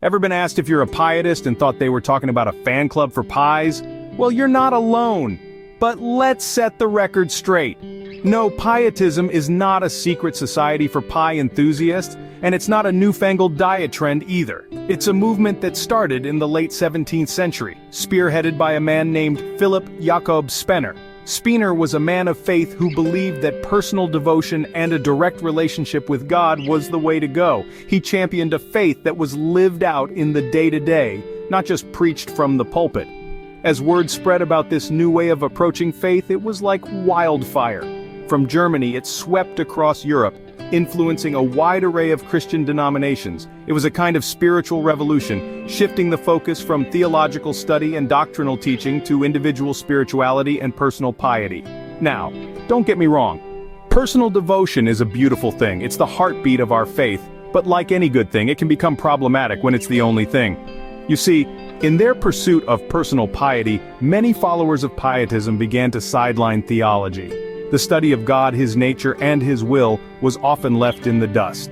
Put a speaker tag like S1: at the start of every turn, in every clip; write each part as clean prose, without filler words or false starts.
S1: Ever been asked if you're a pietist and thought they were talking about a fan club for pies? Well, you're not alone. But let's set the record straight. No, pietism is not a secret society for pie enthusiasts, and it's not a newfangled diet trend either. It's a movement that started in the late 17th century, spearheaded by a man named Philip Jakob Spener. Spener was a man of faith who believed that personal devotion and a direct relationship with God was the way to go. He championed a faith that was lived out in the day-to-day, not just preached from the pulpit. As word spread about this new way of approaching faith, it was like wildfire. From Germany, it swept across Europe, influencing a wide array of Christian denominations. It was a kind of spiritual revolution, shifting the focus from theological study and doctrinal teaching to individual spirituality and personal piety. Now, don't get me wrong. Personal devotion is a beautiful thing. It's the heartbeat of our faith, but like any good thing, it can become problematic when it's the only thing. You see, in their pursuit of personal piety, many followers of pietism began to sideline theology. The study of God, His nature, and His will was often left in the dust.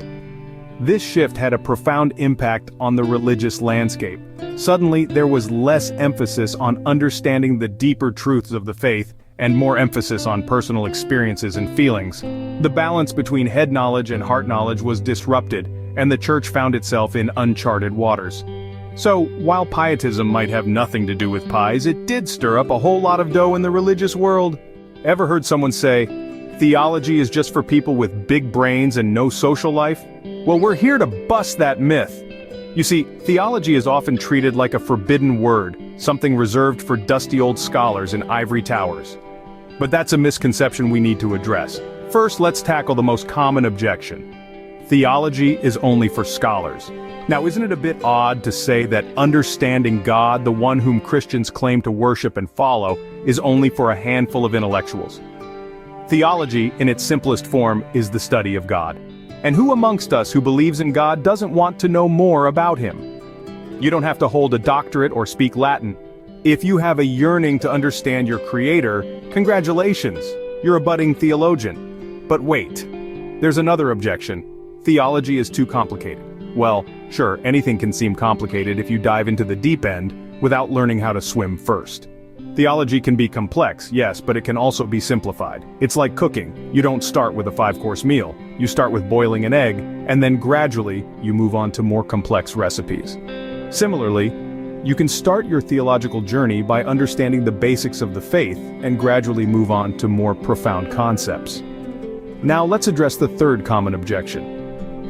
S1: This shift had a profound impact on the religious landscape. Suddenly, there was less emphasis on understanding the deeper truths of the faith, and more emphasis on personal experiences and feelings. The balance between head knowledge and heart knowledge was disrupted, and the church found itself in uncharted waters. So, while pietism might have nothing to do with pies, it did stir up a whole lot of dough in the religious world. Ever heard someone say, theology is just for people with big brains and no social life? Well, we're here to bust that myth. You see, theology is often treated like a forbidden word, something reserved for dusty old scholars in ivory towers. But that's a misconception we need to address. First, let's tackle the most common objection. Theology is only for scholars. Now, isn't it a bit odd to say that understanding God, the one whom Christians claim to worship and follow, is only for a handful of intellectuals? Theology, in its simplest form, is the study of God. And who amongst us who believes in God doesn't want to know more about Him? You don't have to hold a doctorate or speak Latin. If you have a yearning to understand your Creator, congratulations, you're a budding theologian. But wait, there's another objection. Theology is too complicated. Well, sure, anything can seem complicated if you dive into the deep end without learning how to swim first. Theology can be complex, yes, but it can also be simplified. It's like cooking. You don't start with a 5-course meal. You start with boiling an egg, and then gradually, you move on to more complex recipes. Similarly, you can start your theological journey by understanding the basics of the faith and gradually move on to more profound concepts. Now let's address the third common objection.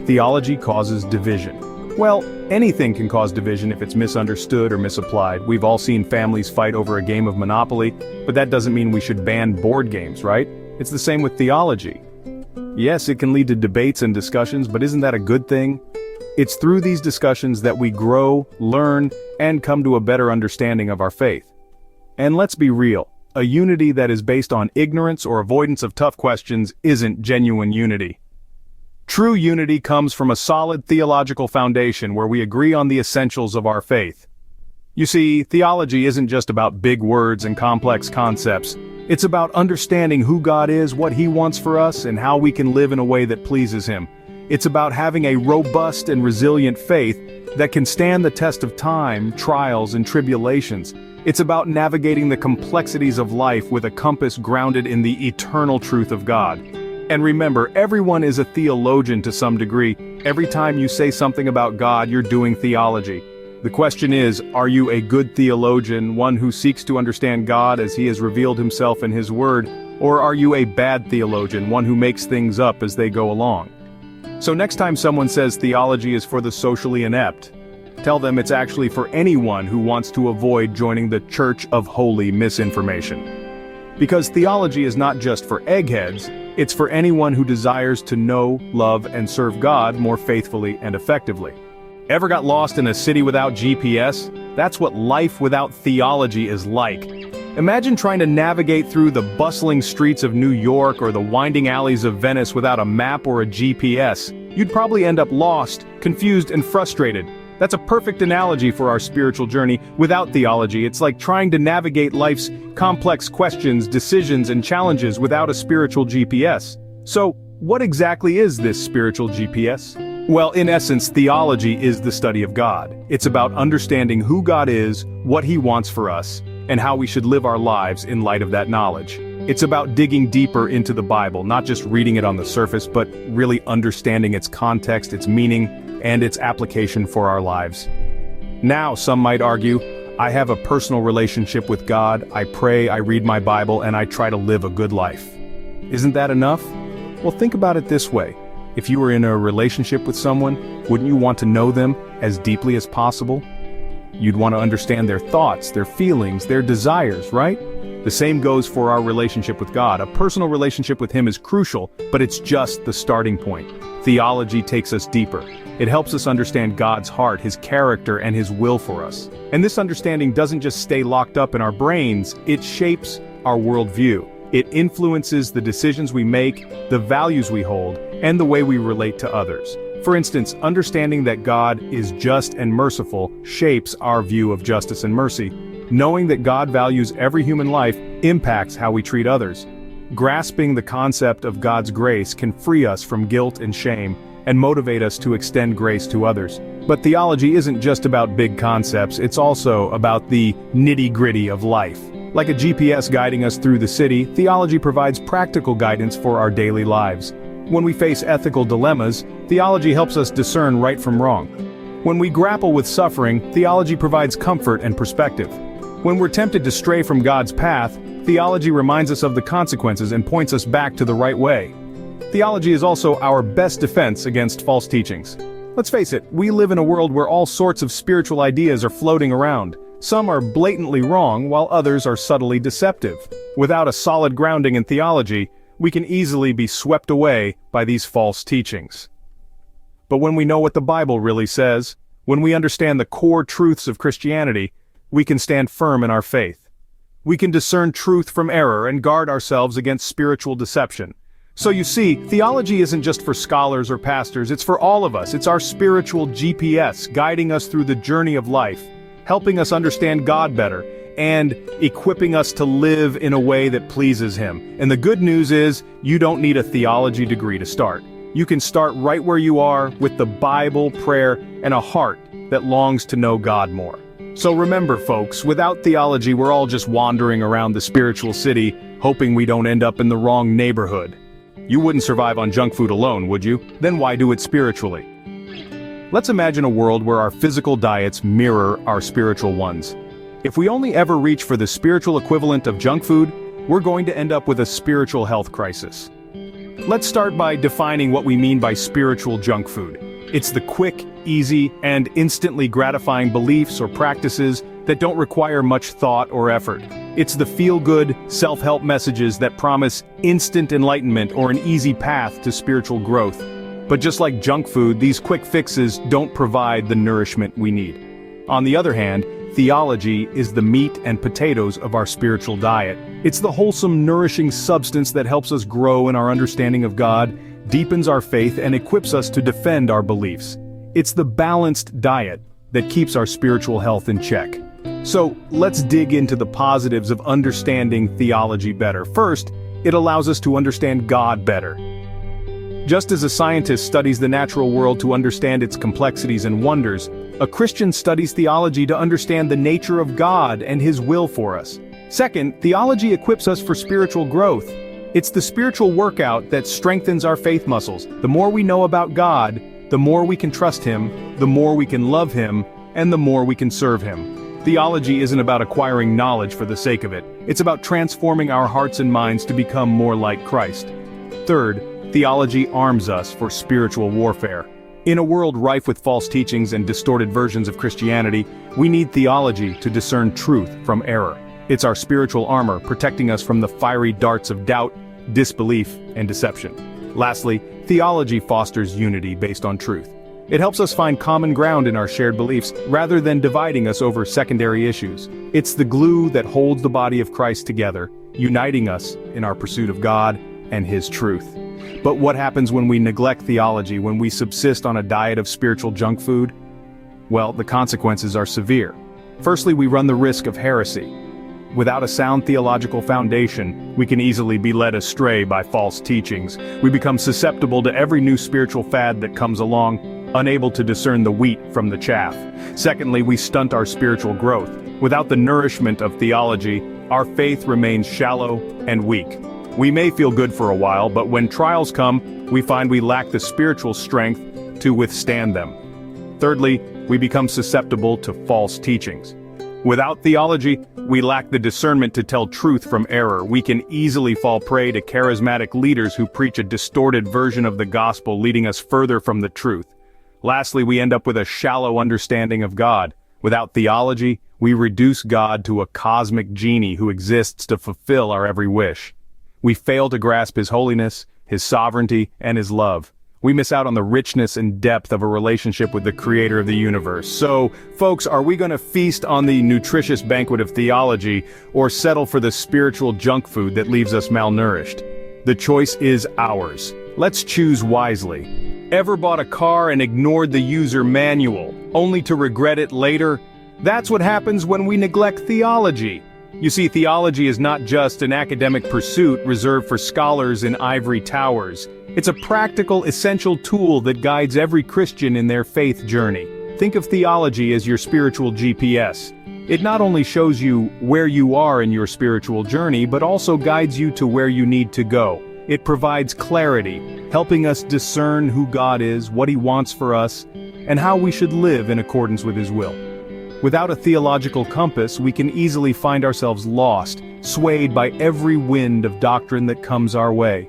S1: Theology causes division. Well, anything can cause division if it's misunderstood or misapplied. We've all seen families fight over a game of Monopoly, but that doesn't mean we should ban board games, right? It's the same with theology. Yes, it can lead to debates and discussions, but isn't that a good thing? It's through these discussions that we grow, learn, and come to a better understanding of our faith. And let's be real, a unity that is based on ignorance or avoidance of tough questions isn't genuine unity. True unity comes from a solid theological foundation where we agree on the essentials of our faith. You see, theology isn't just about big words and complex concepts. It's about understanding who God is, what He wants for us, and how we can live in a way that pleases Him. It's about having a robust and resilient faith that can stand the test of time, trials, and tribulations. It's about navigating the complexities of life with a compass grounded in the eternal truth of God. And remember, everyone is a theologian to some degree. Every time you say something about God, you're doing theology. The question is, are you a good theologian, one who seeks to understand God as He has revealed Himself in His Word, or are you a bad theologian, one who makes things up as they go along? So next time someone says theology is for the socially inept, tell them it's actually for anyone who wants to avoid joining the Church of Holy Misinformation. Because theology is not just for eggheads, it's for anyone who desires to know, love, and serve God more faithfully and effectively. Ever got lost in a city without GPS? That's what life without theology is like. Imagine trying to navigate through the bustling streets of New York or the winding alleys of Venice without a map or a GPS. You'd probably end up lost, confused, and frustrated. That's a perfect analogy for our spiritual journey. Without theology, it's like trying to navigate life's complex questions, decisions, and challenges without a spiritual GPS. So, what exactly is this spiritual GPS? Well, in essence, theology is the study of God. It's about understanding who God is, what He wants for us, and how we should live our lives in light of that knowledge. It's about digging deeper into the Bible, not just reading it on the surface, but really understanding its context, its meaning, and its application for our lives. Now, some might argue, I have a personal relationship with God, I pray, I read my Bible, and I try to live a good life. Isn't that enough? Well, think about it this way. If you were in a relationship with someone, wouldn't you want to know them as deeply as possible? You'd want to understand their thoughts, their feelings, their desires, right? The same goes for our relationship with God. A personal relationship with Him is crucial, but it's just the starting point. Theology takes us deeper. It helps us understand God's heart, His character, and His will for us. And this understanding doesn't just stay locked up in our brains, it shapes our worldview. It influences the decisions we make, the values we hold, and the way we relate to others. For instance, understanding that God is just and merciful shapes our view of justice and mercy. Knowing that God values every human life impacts how we treat others. Grasping the concept of God's grace can free us from guilt and shame, and motivate us to extend grace to others. But theology isn't just about big concepts, it's also about the nitty-gritty of life. Like a GPS guiding us through the city, theology provides practical guidance for our daily lives. When we face ethical dilemmas, theology helps us discern right from wrong. When we grapple with suffering, theology provides comfort and perspective. When we're tempted to stray from God's path, theology reminds us of the consequences and points us back to the right way. Theology is also our best defense against false teachings. Let's face it, we live in a world where all sorts of spiritual ideas are floating around. Some are blatantly wrong, while others are subtly deceptive. Without a solid grounding in theology, we can easily be swept away by these false teachings. But when we know what the Bible really says, when we understand the core truths of Christianity, we can stand firm in our faith. We can discern truth from error and guard ourselves against spiritual deception. So you see, theology isn't just for scholars or pastors, it's for all of us. It's our spiritual GPS, guiding us through the journey of life, helping us understand God better, and equipping us to live in a way that pleases Him. And the good news is, you don't need a theology degree to start. You can start right where you are, with the Bible, prayer, and a heart that longs to know God more. So remember, folks, without theology, we're all just wandering around the spiritual city, hoping we don't end up in the wrong neighborhood. You wouldn't survive on junk food alone, would you? Then why do it spiritually? Let's imagine a world where our physical diets mirror our spiritual ones. If we only ever reach for the spiritual equivalent of junk food, we're going to end up with a spiritual health crisis. Let's start by defining what we mean by spiritual junk food. It's the quick, easy, and instantly gratifying beliefs or practices that don't require much thought or effort. It's the feel-good, self-help messages that promise instant enlightenment or an easy path to spiritual growth. But just like junk food, these quick fixes don't provide the nourishment we need. On the other hand, theology is the meat and potatoes of our spiritual diet. It's the wholesome, nourishing substance that helps us grow in our understanding of God, deepens our faith, and equips us to defend our beliefs. It's the balanced diet that keeps our spiritual health in check. So, let's dig into the positives of understanding theology better. First, it allows us to understand God better. Just as a scientist studies the natural world to understand its complexities and wonders, a Christian studies theology to understand the nature of God and His will for us. Second, theology equips us for spiritual growth. It's the spiritual workout that strengthens our faith muscles. The more we know about God, the more we can trust Him, the more we can love Him, and the more we can serve Him. Theology isn't about acquiring knowledge for the sake of it. It's about transforming our hearts and minds to become more like Christ. Third, theology arms us for spiritual warfare. In a world rife with false teachings and distorted versions of Christianity, we need theology to discern truth from error. It's our spiritual armor, protecting us from the fiery darts of doubt, disbelief, and deception. Lastly, theology fosters unity based on truth. It helps us find common ground in our shared beliefs, rather than dividing us over secondary issues. It's the glue that holds the body of Christ together, uniting us in our pursuit of God and His truth. But what happens when we neglect theology, when we subsist on a diet of spiritual junk food? Well, the consequences are severe. Firstly, we run the risk of heresy. Without a sound theological foundation, we can easily be led astray by false teachings. We become susceptible to every new spiritual fad that comes along. unable to discern the wheat from the chaff. Secondly, we stunt our spiritual growth. Without the nourishment of theology, our faith remains shallow and weak. We may feel good for a while, but when trials come, we find we lack the spiritual strength to withstand them. Thirdly, we become susceptible to false teachings. Without theology, we lack the discernment to tell truth from error. We can easily fall prey to charismatic leaders who preach a distorted version of the gospel, leading us further from the truth. Lastly, we end up with a shallow understanding of God. Without theology, we reduce God to a cosmic genie who exists to fulfill our every wish. We fail to grasp His holiness, His sovereignty, and His love. We miss out on the richness and depth of a relationship with the Creator of the universe. So, folks, are we going to feast on the nutritious banquet of theology, or settle for the spiritual junk food that leaves us malnourished? The choice is ours. Let's choose wisely. Ever bought a car and ignored the user manual, only to regret it later? That's what happens when we neglect theology. You see, theology is not just an academic pursuit reserved for scholars in ivory towers. It's a practical, essential tool that guides every Christian in their faith journey. Think of theology as your spiritual GPS. It not only shows you where you are in your spiritual journey, but also guides you to where you need to go. It provides clarity, helping us discern who God is, what He wants for us, and how we should live in accordance with His will. Without a theological compass, we can easily find ourselves lost, swayed by every wind of doctrine that comes our way.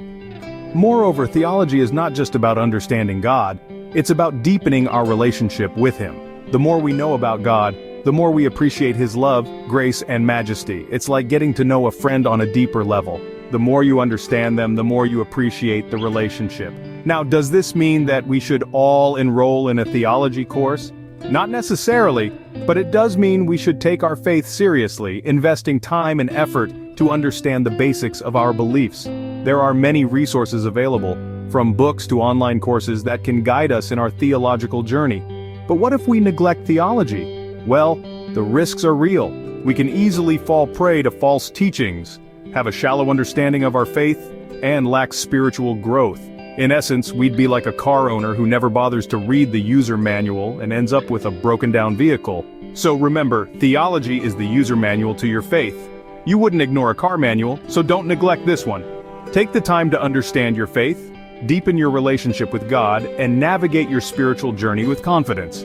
S1: Moreover, theology is not just about understanding God, it's about deepening our relationship with Him. The more we know about God, the more we appreciate His love, grace, and majesty. It's like getting to know a friend on a deeper level. The more you understand them, the more you appreciate the relationship. Now, does this mean that we should all enroll in a theology course? Not necessarily, but it does mean we should take our faith seriously, investing time and effort to understand the basics of our beliefs. There are many resources available, from books to online courses that can guide us in our theological journey. But what if we neglect theology? Well, the risks are real. We can easily fall prey to false teachings, have a shallow understanding of our faith, and lack spiritual growth. In essence, we'd be like a car owner who never bothers to read the user manual and ends up with a broken-down vehicle. So remember, theology is the user manual to your faith. You wouldn't ignore a car manual, so don't neglect this one. Take the time to understand your faith, deepen your relationship with God, and navigate your spiritual journey with confidence.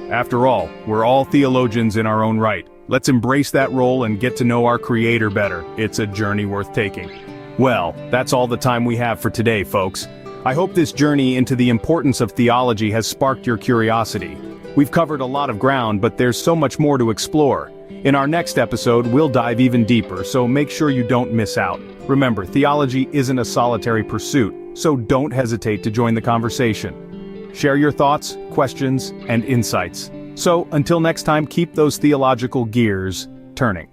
S1: After all, we're all theologians in our own right. Let's embrace that role and get to know our Creator better. It's a journey worth taking. Well, that's all the time we have for today, folks. I hope this journey into the importance of theology has sparked your curiosity. We've covered a lot of ground, but there's so much more to explore. In our next episode, we'll dive even deeper, so make sure you don't miss out. Remember, theology isn't a solitary pursuit, so don't hesitate to join the conversation. Share your thoughts, questions, and insights. So, until next time, keep those theological gears turning.